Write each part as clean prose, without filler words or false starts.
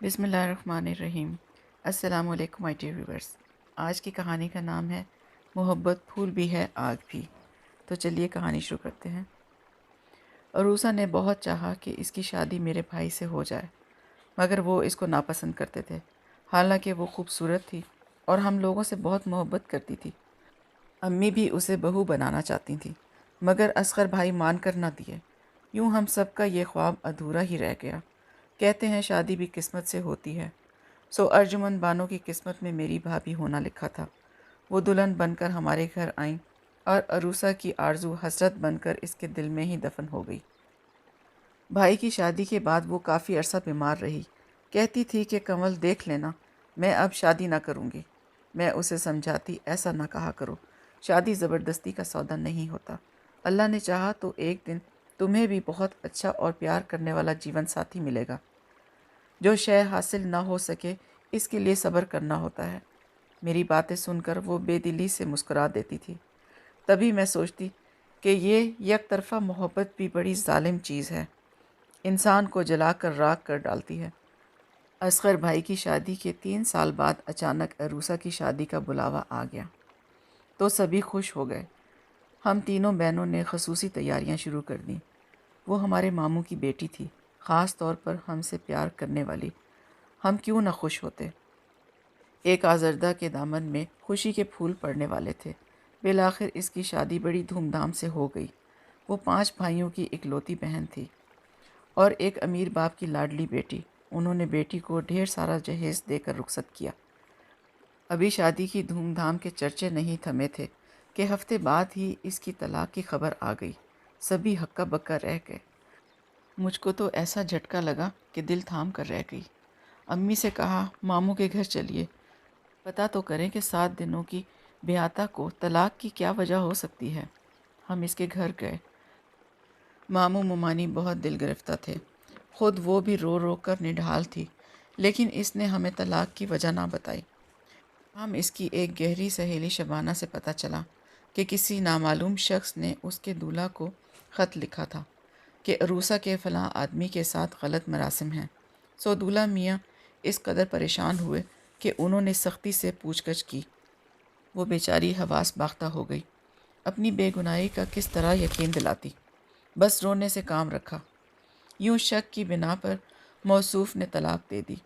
بسم اللہ الرحمن الرحیم۔ السلام علیکم مائی ڈیئر ویورس۔ آج کی کہانی کا نام ہے محبت پھول بھی ہے آگ بھی۔ تو چلیے کہانی شروع کرتے ہیں۔ عروسہ نے بہت چاہا کہ اس کی شادی میرے بھائی سے ہو جائے، مگر وہ اس کو ناپسند کرتے تھے، حالانکہ وہ خوبصورت تھی اور ہم لوگوں سے بہت محبت کرتی تھی۔ امی بھی اسے بہو بنانا چاہتی تھیں، مگر اصغر بھائی مان کر نہ دیے۔ یوں ہم سب کا یہ خواب ادھورا ہی رہ گیا۔ کہتے ہیں شادی بھی قسمت سے ہوتی ہے، سو ارجمن بانو کی قسمت میں میری بھابھی ہونا لکھا تھا۔ وہ دلہن بن کر ہمارے گھر آئیں اور عروسہ کی آرزو حسرت بن کر اس کے دل میں ہی دفن ہو گئی۔ بھائی کی شادی کے بعد وہ کافی عرصہ بیمار رہی۔ کہتی تھی کہ کنول دیکھ لینا، میں اب شادی نہ کروں گی۔ میں اسے سمجھاتی ایسا نہ کہا کرو، شادی زبردستی کا سودا نہیں ہوتا۔ اللہ نے چاہا تو ایک دن تمہیں بھی بہت اچھا اور پیار کرنے والا جیون ساتھی ملے گا۔ جو شے حاصل نہ ہو سکے اس کے لیے صبر کرنا ہوتا ہے۔ میری باتیں سن کر وہ بے دلی سے مسکرا دیتی تھی۔ تبھی میں سوچتی کہ یہ یک طرفہ محبت بھی بڑی ظالم چیز ہے، انسان کو جلا کر راکھ کر ڈالتی ہے۔ اصغر بھائی کی شادی کے 3 سال بعد اچانک عروسہ کی شادی کا بلاوا آ گیا تو سبھی خوش ہو گئے۔ ہم تینوں بہنوں نے خصوصی تیاریاں شروع کر دیں۔ وہ ہمارے ماموں کی بیٹی تھی، خاص طور پر ہم سے پیار کرنے والی۔ ہم کیوں نہ خوش ہوتے۔ ایک آزردہ کے دامن میں خوشی کے پھول پڑنے والے تھے۔ بالآخر اس کی شادی بڑی دھوم دھام سے ہو گئی۔ وہ 5 بھائیوں کی اکلوتی بہن تھی اور ایک امیر باپ کی لاڈلی بیٹی۔ انہوں نے بیٹی کو ڈھیر سارا جہیز دے کر رخصت کیا۔ ابھی شادی کی دھوم دھام کے چرچے نہیں تھمے تھے کہ ہفتے بعد ہی اس کی طلاق کی خبر آ گئی۔ سبھی ہکا بکا رہ گئے۔ مجھ کو تو ایسا جھٹکا لگا کہ دل تھام کر رہ گئی۔ امی سے کہا ماموں کے گھر چلیے، پتہ تو کریں کہ 7 دنوں کی بیعتہ کو طلاق کی کیا وجہ ہو سکتی ہے۔ ہم اس کے گھر گئے۔ ماموں ممانی بہت دل گرفتہ تھے، خود وہ بھی رو رو کر نڈھال تھی، لیکن اس نے ہمیں طلاق کی وجہ نہ بتائی۔ ہم اس کی ایک گہری سہیلی شبانہ سے پتہ چلا کہ کسی نامعلوم شخص نے اس کے دولہا کو خط لکھا تھا کہ عروسہ کے فلاں آدمی کے ساتھ غلط مراسم ہیں۔ سو دولہا میاں اس قدر پریشان ہوئے کہ انہوں نے سختی سے پوچھ گچھ کی۔ وہ بیچاری حواس باختہ ہو گئی۔ اپنی بے گناہی کا کس طرح یقین دلاتی، بس رونے سے کام رکھا۔ یوں شک کی بنا پر موصوف نے طلاق دے دی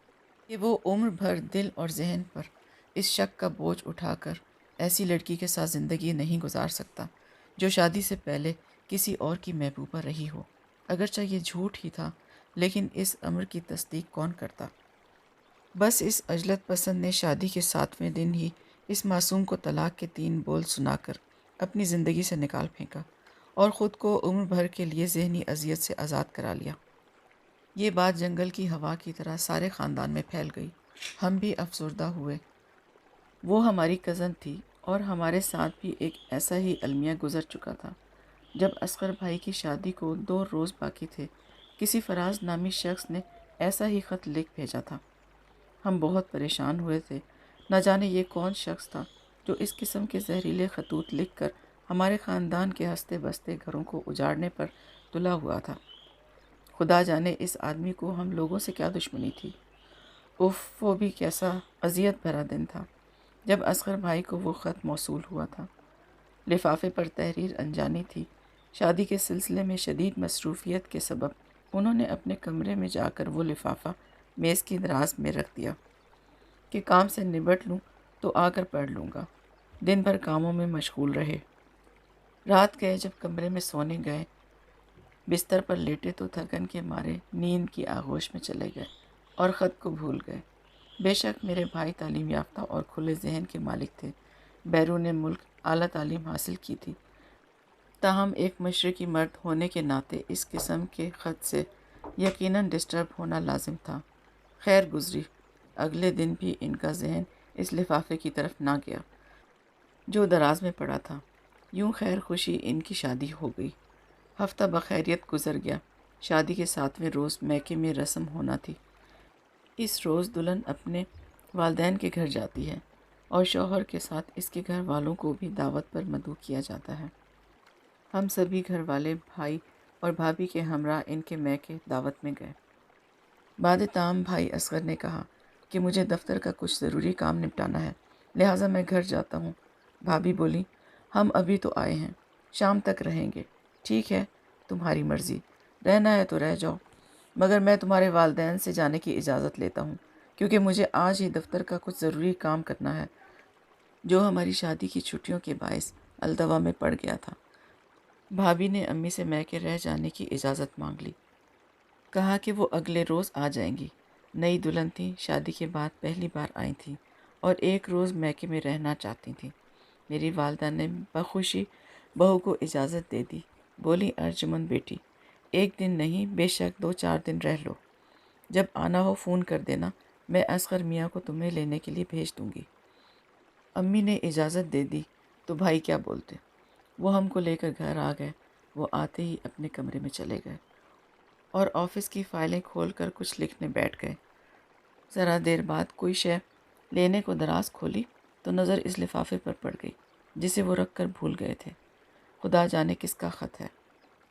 کہ وہ عمر بھر دل اور ذہن پر اس شک کا بوجھ اٹھا کر ایسی لڑکی کے ساتھ زندگی نہیں گزار سکتا جو شادی سے پہلے کسی اور کی محبوبہ رہی ہو۔ اگرچہ یہ جھوٹ ہی تھا، لیکن اس امر کی تصدیق کون کرتا۔ بس اس عجلت پسند نے شادی کے 7ویں دن ہی اس معصوم کو طلاق کے 3 بول سنا کر اپنی زندگی سے نکال پھینکا اور خود کو عمر بھر کے لیے ذہنی اذیت سے آزاد کرا لیا۔ یہ بات جنگل کی ہوا کی طرح سارے خاندان میں پھیل گئی۔ ہم بھی افسردہ ہوئے۔ وہ ہماری کزن تھی اور ہمارے ساتھ بھی ایک ایسا ہی المیہ گزر چکا تھا۔ جب اصغر بھائی کی شادی کو 2 روز باقی تھے، کسی فراز نامی شخص نے ایسا ہی خط لکھ بھیجا تھا۔ ہم بہت پریشان ہوئے تھے، نہ جانے یہ کون شخص تھا جو اس قسم کے زہریلے خطوط لکھ کر ہمارے خاندان کے ہنستے بستے گھروں کو اجاڑنے پر تلا ہوا تھا۔ خدا جانے اس آدمی کو ہم لوگوں سے کیا دشمنی تھی۔ اف، وہ بھی کیسا اذیت بھرا دن تھا جب اصغر بھائی کو وہ خط موصول ہوا تھا۔ لفافے پر تحریر انجانی تھی۔ شادی کے سلسلے میں شدید مصروفیت کے سبب انہوں نے اپنے کمرے میں جا کر وہ لفافہ میز کی دراز میں رکھ دیا کہ کام سے نبٹ لوں تو آ کر پڑھ لوں گا۔ دن بھر کاموں میں مشغول رہے۔ رات گئے جب کمرے میں سونے گئے، بستر پر لیٹے تو تھکن کے مارے نیند کی آغوش میں چلے گئے اور خط کو بھول گئے۔ بے شک میرے بھائی تعلیم یافتہ اور کھلے ذہن کے مالک تھے، بیرون ملک اعلیٰ تعلیم حاصل کی تھی، تاہم ایک مشرقی مرد ہونے کے ناطے اس قسم کے خط سے یقیناً ڈسٹرب ہونا لازم تھا۔ خیر گزری، اگلے دن بھی ان کا ذہن اس لفافے کی طرف نہ گیا جو دراز میں پڑا تھا۔ یوں خیر خوشی ان کی شادی ہو گئی۔ ہفتہ بخیریت گزر گیا۔ شادی کے 7ویں روز میکے میں رسم ہونا تھی۔ اس روز دلہن اپنے والدین کے گھر جاتی ہے اور شوہر کے ساتھ اس کے گھر والوں کو بھی دعوت پر مدعو کیا جاتا ہے۔ ہم سبھی گھر والے بھائی اور بھابھی کے ہمراہ ان کے میکے دعوت میں گئے۔ بعد تام بھائی اصغر نے کہا کہ مجھے دفتر کا کچھ ضروری کام نپٹانا ہے، لہٰذا میں گھر جاتا ہوں۔ بھابھی بولی، ہم ابھی تو آئے ہیں، شام تک رہیں گے۔ ٹھیک ہے، تمہاری مرضی، رہنا ہے تو رہ جاؤ، مگر میں تمہارے والدین سے جانے کی اجازت لیتا ہوں، کیونکہ مجھے آج ہی دفتر کا کچھ ضروری کام کرنا ہے جو ہماری شادی کی چھٹیوں کے باعث التوا میں پڑ گیا تھا۔ بھابھی نے امی سے میکے رہ جانے کی اجازت مانگ لی، کہا کہ وہ اگلے روز آ جائیں گی۔ نئی دلہن تھیں، شادی کے بعد پہلی بار آئی تھیں اور ایک روز میکے میں رہنا چاہتی تھیں۔ میری والدہ نے بخوشی بہو کو اجازت دے دی، بولی، ارجمن بیٹی، ایک دن نہیں، بے شک 2-4 دن رہ لو، جب آنا ہو فون کر دینا، میں اصغر میاں کو تمہیں لینے کے لیے بھیج دوں گی۔ امی نے اجازت دے دی تو بھائی کیا بولتے، وہ ہم کو لے کر گھر آ گئے۔ وہ آتے ہی اپنے کمرے میں چلے گئے اور آفس کی فائلیں کھول کر کچھ لکھنے بیٹھ گئے۔ ذرا دیر بعد کوئی شے لینے کو دراز کھولی تو نظر اس لفافے پر پڑ گئی جسے وہ رکھ کر بھول گئے تھے۔ خدا جانے کس کا خط ہے۔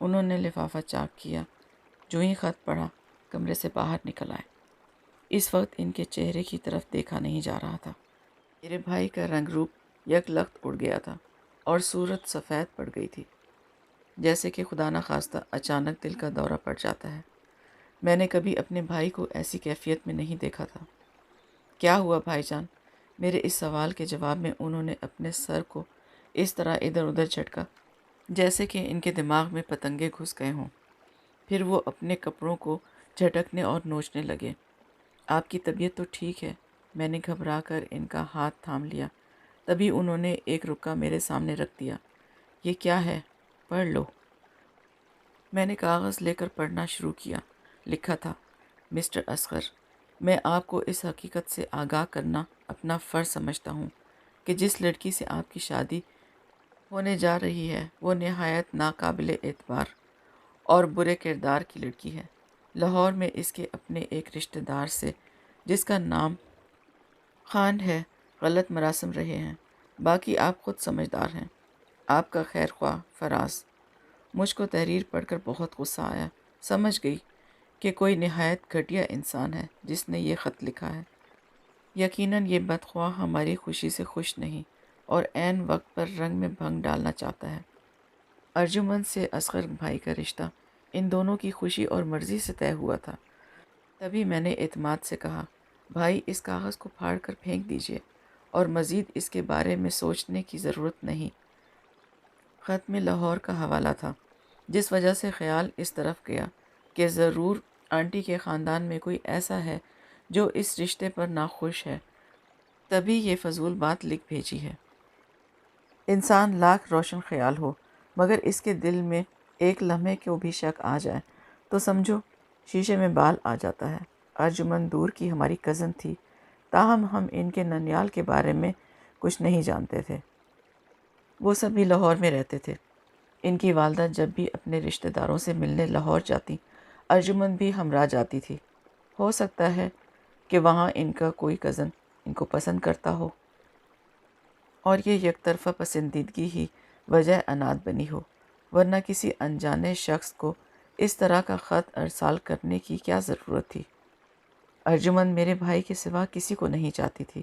انہوں نے لفافہ چاک کیا، جو ہی خط پڑھا کمرے سے باہر نکل آئے۔ اس وقت ان کے چہرے کی طرف دیکھا نہیں جا رہا تھا۔ میرے بھائی کا رنگ روپ یک لخت اڑ گیا تھا اور صورت سفید پڑ گئی تھی، جیسے کہ خدا نخواستہ اچانک دل کا دورہ پڑ جاتا ہے۔ میں نے کبھی اپنے بھائی کو ایسی کیفیت میں نہیں دیکھا تھا۔ کیا ہوا بھائی جان؟ میرے اس سوال کے جواب میں انہوں نے اپنے سر کو اس طرح ادھر ادھر جھٹکا جیسے کہ ان کے دماغ میں پتنگے گھس گئے ہوں۔ پھر وہ اپنے کپڑوں کو جھٹکنے اور نوچنے لگے۔ آپ کی طبیعت تو ٹھیک ہے؟ میں نے گھبرا کر ان کا ہاتھ تھام لیا۔ تبھی انہوں نے ایک رکا میرے سامنے رکھ دیا۔ یہ کیا ہے؟ پڑھ لو۔ میں نے کاغذ لے کر پڑھنا شروع کیا۔ لکھا تھا، مسٹر اصغر، میں آپ کو اس حقیقت سے آگاہ کرنا اپنا فرض سمجھتا ہوں کہ جس لڑکی سے آپ کی شادی ہونے جا رہی ہے وہ نہایت ناقابل اعتبار اور برے کردار کی لڑکی ہے۔ لاہور میں اس کے اپنے ایک رشتہ دار سے، جس کا نام خان ہے، غلط مراسم رہے ہیں۔ باقی آپ خود سمجھدار ہیں۔ آپ کا خیر خواہ فراز۔ مجھ کو تحریر پڑھ کر بہت غصہ آیا۔ سمجھ گئی کہ کوئی نہایت گھٹیا انسان ہے جس نے یہ خط لکھا ہے۔ یقیناً یہ بدخواہ ہماری خوشی سے خوش نہیں اور عین وقت پر رنگ میں بھنگ ڈالنا چاہتا ہے۔ ارجمن سے اصغر بھائی کا رشتہ ان دونوں کی خوشی اور مرضی سے طے ہوا تھا۔ تبھی میں نے اعتماد سے کہا، بھائی اس کاغذ کو پھاڑ کر پھینک دیجیے اور مزید اس کے بارے میں سوچنے کی ضرورت نہیں۔ خط میں لاہور کا حوالہ تھا، جس وجہ سے خیال اس طرف گیا کہ ضرور آنٹی کے خاندان میں کوئی ایسا ہے جو اس رشتے پر ناخوش ہے، تبھی یہ فضول بات لکھ بھیجی ہے۔ انسان لاکھ روشن خیال ہو، مگر اس کے دل میں ایک لمحے کو بھی شک آ جائے تو سمجھو شیشے میں بال آ جاتا ہے۔ ارجمن دور کی ہماری کزن تھی، تاہم ہم ان کے ننیال کے بارے میں کچھ نہیں جانتے تھے۔ وہ سبھی لاہور میں رہتے تھے۔ ان کی والدہ جب بھی اپنے رشتہ داروں سے ملنے لاہور جاتی، ارجمن بھی ہمراہ جاتی تھی۔ ہو سکتا ہے کہ وہاں ان کا کوئی کزن ان کو پسند کرتا ہو اور یہ یک طرفہ پسندیدگی ہی وجہ عناد بنی ہو، ورنہ کسی انجانے شخص کو اس طرح کا خط ارسال کرنے کی کیا ضرورت تھی۔ ارجمن میرے بھائی کے سوا کسی کو نہیں چاہتی تھی۔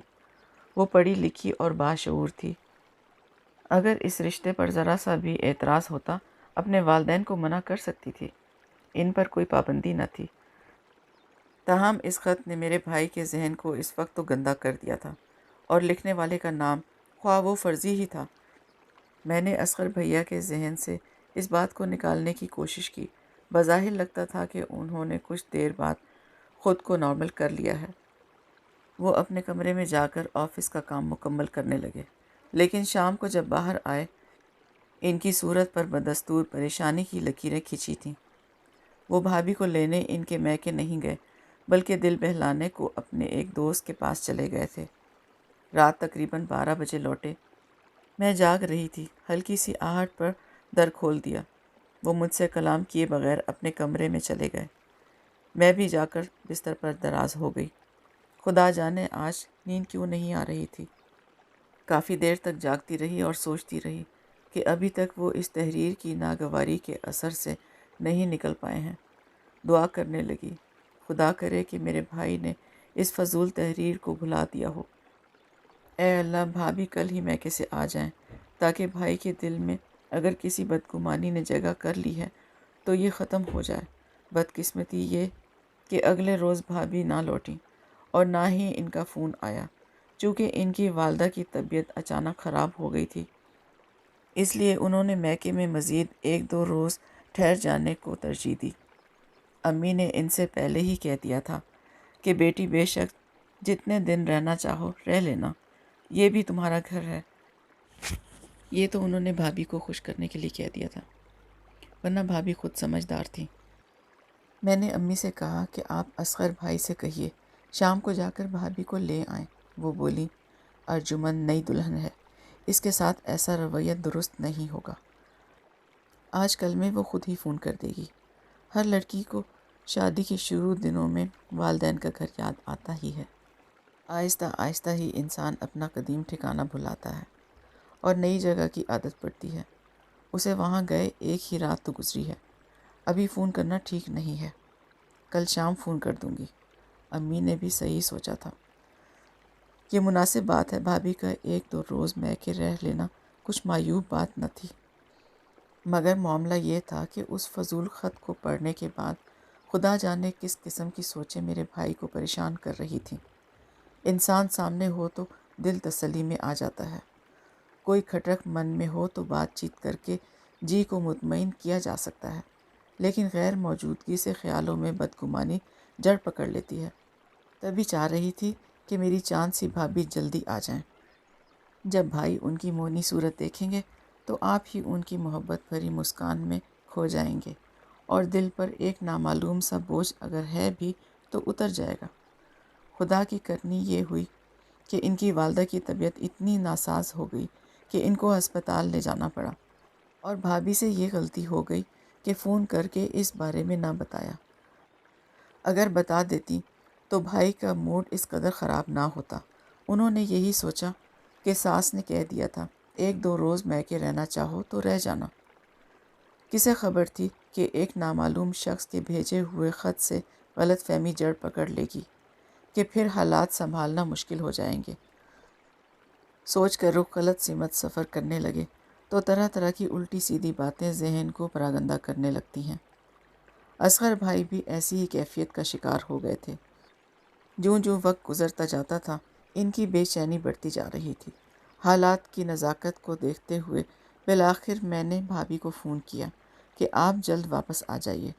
وہ پڑھی لکھی اور باشعور تھی۔ اگر اس رشتے پر ذرا سا بھی اعتراض ہوتا اپنے والدین کو منع کر سکتی تھی، ان پر کوئی پابندی نہ تھی۔ تاہم اس خط نے میرے بھائی کے ذہن کو اس وقت تو گندا کر دیا تھا، اور لکھنے والے کا نام خواہ وہ فرضی ہی تھا۔ میں نے اصغر بھیا کے ذہن سے اس بات کو نکالنے کی کوشش کی۔ بظاہر لگتا تھا کہ انہوں نے کچھ دیر بعد خود کو نارمل کر لیا ہے۔ وہ اپنے کمرے میں جا کر آفس کا کام مکمل کرنے لگے، لیکن شام کو جب باہر آئے ان کی صورت پر بدستور پریشانی کی لکیریں کھنچی تھیں۔ وہ بھابھی کو لینے ان کے میکے نہیں گئے، بلکہ دل بہلانے کو اپنے ایک دوست کے پاس چلے گئے تھے۔ رات تقریباً 12 بجے لوٹے۔ میں جاگ رہی تھی، ہلکی سی آہٹ پر در کھول دیا۔ وہ مجھ سے کلام کیے بغیر اپنے کمرے میں چلے گئے۔ میں بھی جا کر بستر پر دراز ہو گئی۔ خدا جانے آج نیند کیوں نہیں آ رہی تھی۔ کافی دیر تک جاگتی رہی اور سوچتی رہی کہ ابھی تک وہ اس تحریر کی ناگواری کے اثر سے نہیں نکل پائے ہیں۔ دعا کرنے لگی، خدا کرے کہ میرے بھائی نے اس فضول تحریر کو بھلا دیا ہو۔ اے اللہ، بھابھی کل ہی میکے سے آ جائیں تاکہ بھائی کے دل میں اگر کسی بدگمانی نے جگہ کر لی ہے تو یہ ختم ہو جائے۔ بدقسمتی یہ کہ اگلے روز بھابھی نہ لوٹیں اور نہ ہی ان کا فون آیا، چونکہ ان کی والدہ کی طبیعت اچانک خراب ہو گئی تھی، اس لیے انہوں نے میکے میں مزید 1-2 روز ٹھہر جانے کو ترجیح دی۔ امی نے ان سے پہلے ہی کہہ دیا تھا کہ بیٹی بے شک جتنے دن رہنا چاہو رہ لینا، یہ بھی تمہارا گھر ہے۔ یہ تو انہوں نے بھابھی کو خوش کرنے کے لیے کہہ دیا تھا، ورنہ بھابھی خود سمجھدار تھی۔ میں نے امی سے کہا کہ آپ اصغر بھائی سے کہیے شام کو جا کر بھابھی کو لے آئیں۔ وہ بولی، ارجمن نئی دلہن ہے، اس کے ساتھ ایسا رویہ درست نہیں ہوگا۔ آج کل میں وہ خود ہی فون کر دے گی۔ ہر لڑکی کو شادی کے شروع دنوں میں والدین کا گھر یاد آتا ہی ہے۔ آہستہ آہستہ ہی انسان اپنا قدیم ٹھکانہ بھلاتا ہے اور نئی جگہ کی عادت پڑتی ہے۔ اسے وہاں گئے ایک ہی رات تو گزری ہے، ابھی فون کرنا ٹھیک نہیں ہے، کل شام فون کر دوں گی۔ امی نے بھی صحیح سوچا تھا، یہ مناسب بات ہے۔ بھابھی کا 1-2 روز میکے رہ لینا کچھ معیوب بات نہ تھی، مگر معاملہ یہ تھا کہ اس فضول خط کو پڑھنے کے بعد خدا جانے کس قسم کی سوچیں میرے بھائی کو پریشان کر رہی تھیں۔ انسان سامنے ہو تو دل تسلی میں آ جاتا ہے، کوئی کھٹک من میں ہو تو بات چیت کر کے جی کو مطمئن کیا جا سکتا ہے، لیکن غیر موجودگی سے خیالوں میں بدگمانی جڑ پکڑ لیتی ہے۔ تبھی چاہ رہی تھی کہ میری چاند سی بھابھی جلدی آ جائیں۔ جب بھائی ان کی مونی صورت دیکھیں گے تو آپ ہی ان کی محبت بھری مسکان میں کھو جائیں گے اور دل پر ایک نامعلوم سا بوجھ اگر ہے بھی تو اتر جائے گا۔ خدا کی کرنی یہ ہوئی کہ ان کی والدہ کی طبیعت اتنی ناساز ہو گئی کہ ان کو ہسپتال لے جانا پڑا، اور بھابھی سے یہ غلطی ہو گئی کہ فون کر کے اس بارے میں نہ بتایا۔ اگر بتا دیتی تو بھائی کا موڈ اس قدر خراب نہ ہوتا۔ انہوں نے یہی سوچا کہ ساس نے کہہ دیا تھا 1-2 روز میکے رہنا چاہو تو رہ جانا۔ کسے خبر تھی کہ ایک نامعلوم شخص کے بھیجے ہوئے خط سے غلط فہمی جڑ پکڑ لے گی کہ پھر حالات سنبھالنا مشکل ہو جائیں گے۔ سوچ کر رخ غلط سمت سفر کرنے لگے تو طرح طرح کی الٹی سیدھی باتیں ذہن کو پراگندہ کرنے لگتی ہیں۔ اصغر بھائی بھی ایسی ہی کیفیت کا شکار ہو گئے تھے۔ جوں جوں وقت گزرتا جاتا تھا ان کی بے چینی بڑھتی جا رہی تھی۔ حالات کی نزاکت کو دیکھتے ہوئے بالآخر میں نے بھابھی کو فون کیا کہ آپ جلد واپس آ جائیے،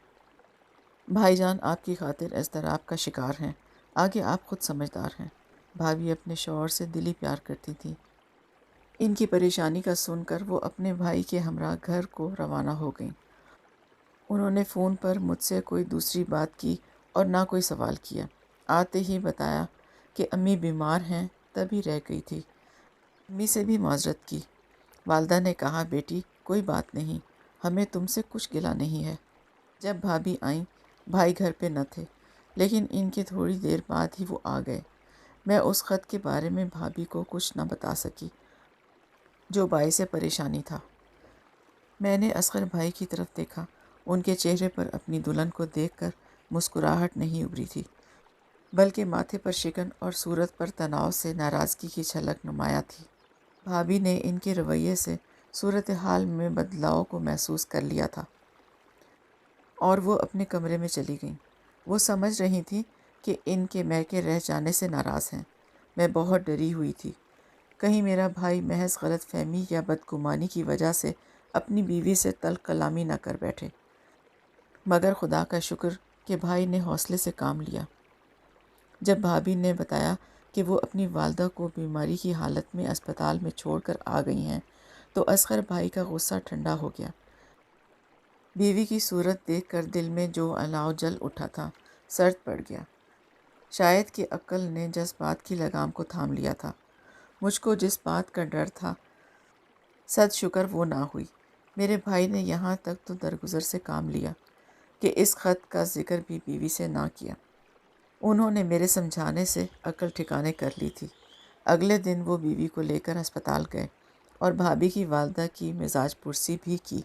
بھائی جان آپ کی خاطر اضطراب کا شکار ہیں، آگے آپ خود سمجھدار ہیں۔ بھابھی اپنے شوہر سے دلی پیار کرتی تھی۔ ان کی پریشانی کا سن کر وہ اپنے بھائی کے ہمراہ گھر کو روانہ ہو گئیں۔ انہوں نے فون پر مجھ سے کوئی دوسری بات کی اور نہ کوئی سوال کیا۔ آتے ہی بتایا کہ امی بیمار ہیں، تبھی رہ گئی تھی۔ امی سے بھی معذرت کی۔ والدہ نے کہا، بیٹی کوئی بات نہیں، ہمیں تم سے کچھ گلہ نہیں ہے۔ جب بھابھی آئیں بھائی گھر پہ نہ تھے، لیکن ان کے تھوڑی دیر بعد ہی وہ آ گئے۔ میں اس خط کے بارے میں بھابھی کو کچھ نہ بتا سکی جو باعث پریشانی تھا۔ میں نے اصغر بھائی کی طرف دیکھا، ان کے چہرے پر اپنی دلہن کو دیکھ کر مسکراہٹ نہیں ابھری تھی، بلکہ ماتھے پر شکن اور صورت پر تناؤ سے ناراضگی کی جھلک نمایاں تھی۔ بھابھی نے ان کے رویے سے صورتحال میں بدلاؤ کو محسوس کر لیا تھا اور وہ اپنے کمرے میں چلی گئیں۔ وہ سمجھ رہی تھیں کہ ان کے میکے رہ جانے سے ناراض ہیں۔ میں بہت ڈری ہوئی تھی، کہیں میرا بھائی محض غلط فہمی یا بدگمانی کی وجہ سے اپنی بیوی سے تلخ کلامی نہ کر بیٹھے، مگر خدا کا شکر کہ بھائی نے حوصلے سے کام لیا۔ جب بھابھی نے بتایا کہ وہ اپنی والدہ کو بیماری کی حالت میں اسپتال میں چھوڑ کر آ گئی ہیں تو اصغر بھائی کا غصہ ٹھنڈا ہو گیا۔ بیوی کی صورت دیکھ کر دل میں جو الاؤ جل اٹھا تھا سرد پڑ گیا۔ شاید کہ عقل نے جذبات کی لگام کو تھام لیا تھا۔ مجھ کو جس بات کا ڈر تھا صد شکر وہ نہ ہوئی۔ میرے بھائی نے یہاں تک تو درگزر سے کام لیا کہ اس خط کا ذکر بھی بیوی سے نہ کیا۔ انہوں نے میرے سمجھانے سے عقل ٹھکانے کر لی تھی۔ اگلے دن وہ بیوی کو لے کر اسپتال گئے اور بھابھی کی والدہ کی مزاج پرسی بھی کی۔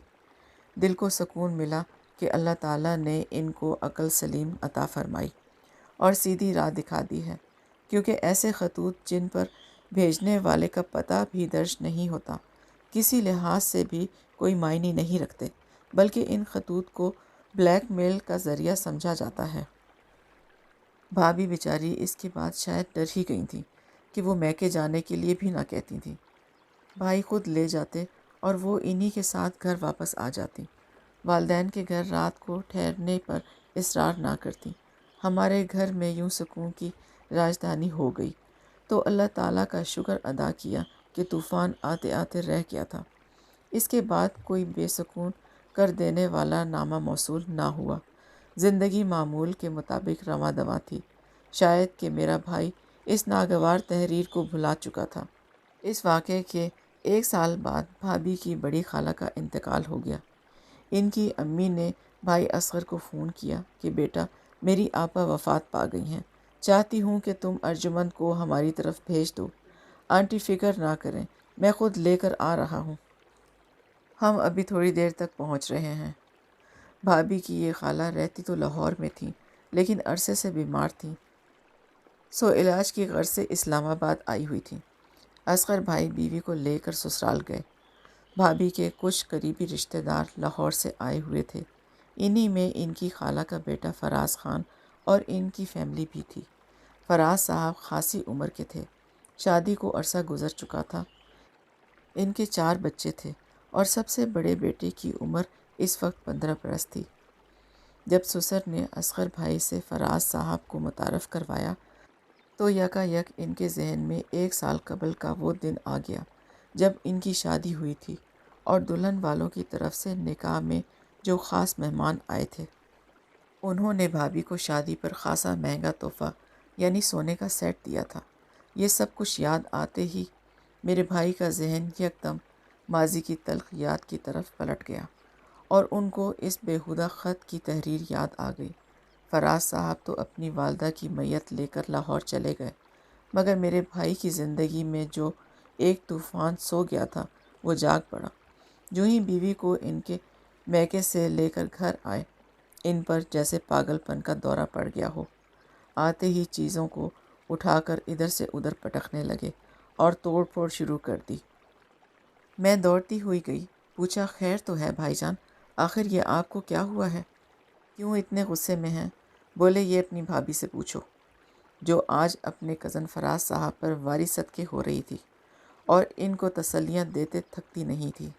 دل کو سکون ملا کہ اللہ تعالیٰ نے ان کو عقل سلیم عطا فرمائی۔ اور سیدھی راہ دکھا دی ہے، کیونکہ ایسے خطوط جن پر بھیجنے والے کا پتہ بھی درج نہیں ہوتا کسی لحاظ سے بھی کوئی معنی نہیں رکھتے، بلکہ ان خطوط کو بلیک میل کا ذریعہ سمجھا جاتا ہے۔ بھابھی بیچاری اس کے بعد شاید ڈر ہی گئی تھیں کہ وہ میکے جانے کے لیے بھی نہ کہتی تھیں۔ بھائی خود لے جاتے اور وہ انہی کے ساتھ گھر واپس آ جاتی۔ والدین کے گھر رات کو ٹھہرنے پر اصرار نہ کرتی۔ ہمارے گھر میں یوں سکون کی راجدھانی ہو گئی تو اللہ تعالیٰ کا شکر ادا کیا کہ طوفان آتے آتے رہ گیا تھا۔ اس کے بعد کوئی بے سکون کر دینے والا نامہ موصول نہ ہوا۔ زندگی معمول کے مطابق رواں دواں تھی۔ شاید کہ میرا بھائی اس ناگوار تحریر کو بھلا چکا تھا۔ اس واقعے کے 1 سال بعد بھابھی کی بڑی خالہ کا انتقال ہو گیا۔ ان کی امی نے بھائی اصغر کو فون کیا کہ بیٹا میری آپا وفات پا گئی ہیں، چاہتی ہوں کہ تم ارجمند کو ہماری طرف بھیج دو۔ آنٹی فکر نہ کریں، میں خود لے کر آ رہا ہوں، ہم ابھی تھوڑی دیر تک پہنچ رہے ہیں۔ بھابھی کی یہ خالہ رہتی تو لاہور میں تھیں لیکن عرصے سے بیمار تھیں، سو علاج کی غرض سے اسلام آباد آئی ہوئی تھیں۔ اصغر بھائی بیوی کو لے کر سسرال گئے۔ بھابھی کے کچھ قریبی رشتہ دار لاہور سے آئے ہوئے تھے، انہی میں ان کی خالہ کا بیٹا فراز خان اور ان کی فیملی بھی تھی۔ فراز صاحب خاصی عمر کے تھے، شادی کو عرصہ گزر چکا تھا۔ ان کے 4 بچے تھے اور سب سے بڑے بیٹے کی عمر اس وقت 15 برس تھی۔ جب سسر نے اصغر بھائی سے فراز صاحب کو متعارف کروایا تو یکا یک ان کے ذہن میں 1 سال قبل کا وہ دن آ گیا جب ان کی شادی ہوئی تھی اور دلہن والوں کی طرف سے نکاح میں جو خاص مہمان آئے تھے۔ انہوں نے بھابھی کو شادی پر خاصا مہنگا تحفہ یعنی سونے کا سیٹ دیا تھا۔ یہ سب کچھ یاد آتے ہی میرے بھائی کا ذہن یکدم ماضی کی تلخ یاد کی طرف پلٹ گیا اور ان کو اس بیہودہ خط کی تحریر یاد آ گئی۔ فراز صاحب تو اپنی والدہ کی میت لے کر لاہور چلے گئے، مگر میرے بھائی کی زندگی میں جو ایک طوفان سو گیا تھا وہ جاگ پڑا۔ جو ہی بیوی کو ان کے میکے سے لے کر گھر آئے، ان پر جیسے پاگل پن کا دورہ پڑ گیا ہو۔ آتے ہی چیزوں کو اٹھا کر ادھر سے ادھر پٹکنے لگے اور توڑ پھوڑ شروع کر دی۔ میں دوڑتی ہوئی گئی، پوچھا خیر تو ہے بھائی جان، آخر یہ آپ کو کیا ہوا ہے؟ کیوں اتنے غصے میں ہیں؟ بولے یہ اپنی بھابھی سے پوچھو، جو آج اپنے کزن فراز صاحب پر واری صدقے ہو رہی تھی اور ان کو تسلیاں دیتے تھکتی نہیں تھی۔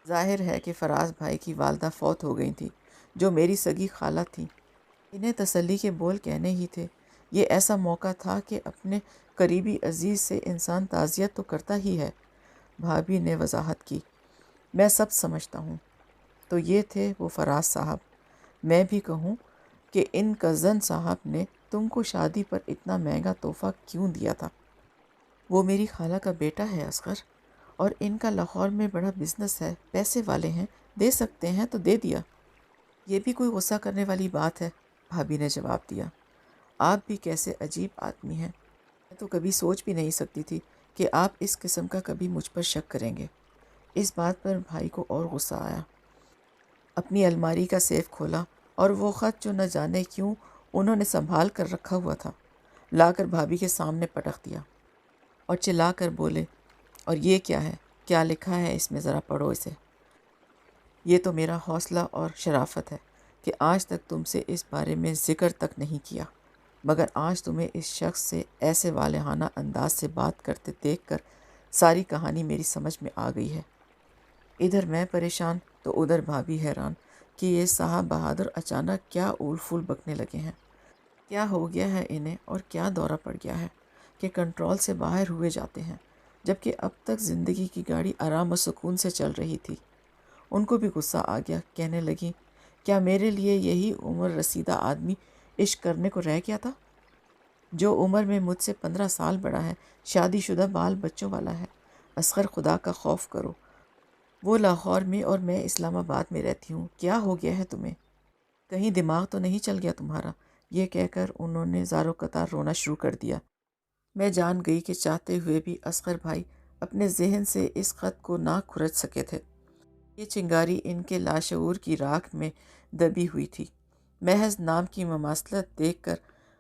ظاہر ہے کہ فراز بھائی کی والدہ فوت ہو گئی تھی جو میری سگی خالہ تھیں۔ انہیں تسلی کے بول کہنے ہی تھے۔ یہ ایسا موقع تھا کہ اپنے قریبی عزیز سے انسان تعزیت تو کرتا ہی ہے۔ بھابھی نے وضاحت کی، میں سب سمجھتا ہوں۔ تو یہ تھے وہ فراز صاحب۔ میں بھی کہوں کہ ان کزن صاحب نے تم کو شادی پر اتنا مہنگا تحفہ کیوں دیا تھا؟ وہ میری خالہ کا بیٹا ہے اصغر، اور ان کا لاہور میں بڑا بزنس ہے، پیسے والے ہیں، دے سکتے ہیں تو دے دیا۔ یہ بھی کوئی غصہ کرنے والی بات ہے؟ بھابھی نے جواب دیا۔ آپ بھی کیسے عجیب آدمی ہیں، میں تو کبھی سوچ بھی نہیں سکتی تھی کہ آپ اس قسم کا کبھی مجھ پر شک کریں گے۔ اس بات پر بھائی کو اور غصہ آیا۔ اپنی الماری کا سیف کھولا اور وہ خط جو نہ جانے کیوں انہوں نے سنبھال کر رکھا ہوا تھا لا کر بھابھی کے سامنے پٹک دیا اور چلا کر بولے، اور یہ کیا ہے؟ کیا لکھا ہے اس میں؟ ذرا پڑھو اسے۔ یہ تو میرا حوصلہ اور شرافت ہے کہ آج تک تم سے اس بارے میں ذکر تک نہیں کیا، مگر آج تمہیں اس شخص سے ایسے والہانہ انداز سے بات کرتے دیکھ کر ساری کہانی میری سمجھ میں آ گئی ہے۔ ادھر میں پریشان تو ادھر بھابھی حیران کہ یہ صاحب بہادر اچانک کیا اول پھول بکنے لگے ہیں، کیا ہو گیا ہے انہیں اور کیا دورہ پڑ گیا ہے کہ کنٹرول سے باہر ہوئے جاتے ہیں، جبکہ اب تک زندگی کی گاڑی آرام و سکون سے چل رہی تھی۔ ان کو بھی غصہ آ گیا، کہنے لگی، کیا میرے لیے یہی عمر رسیدہ آدمی عشق کرنے کو رہ گیا تھا، جو عمر میں مجھ سے 15 سال بڑا ہے، شادی شدہ بال بچوں والا ہے؟ اصغر خدا کا خوف کرو، وہ لاہور میں اور میں اسلام آباد میں رہتی ہوں، کیا ہو گیا ہے تمہیں؟ کہیں دماغ تو نہیں چل گیا تمہارا؟ یہ کہہ کر انہوں نے زارو قطار رونا شروع کر دیا۔ میں جان گئی کہ چاہتے ہوئے بھی اصغر بھائی اپنے ذہن سے اس خط کو نہ کھرچ سکے تھے۔ یہ چنگاری ان کے لاشعور کی راکھ میں دبی ہوئی تھی۔ محض نام کی مماثلت دیکھ کر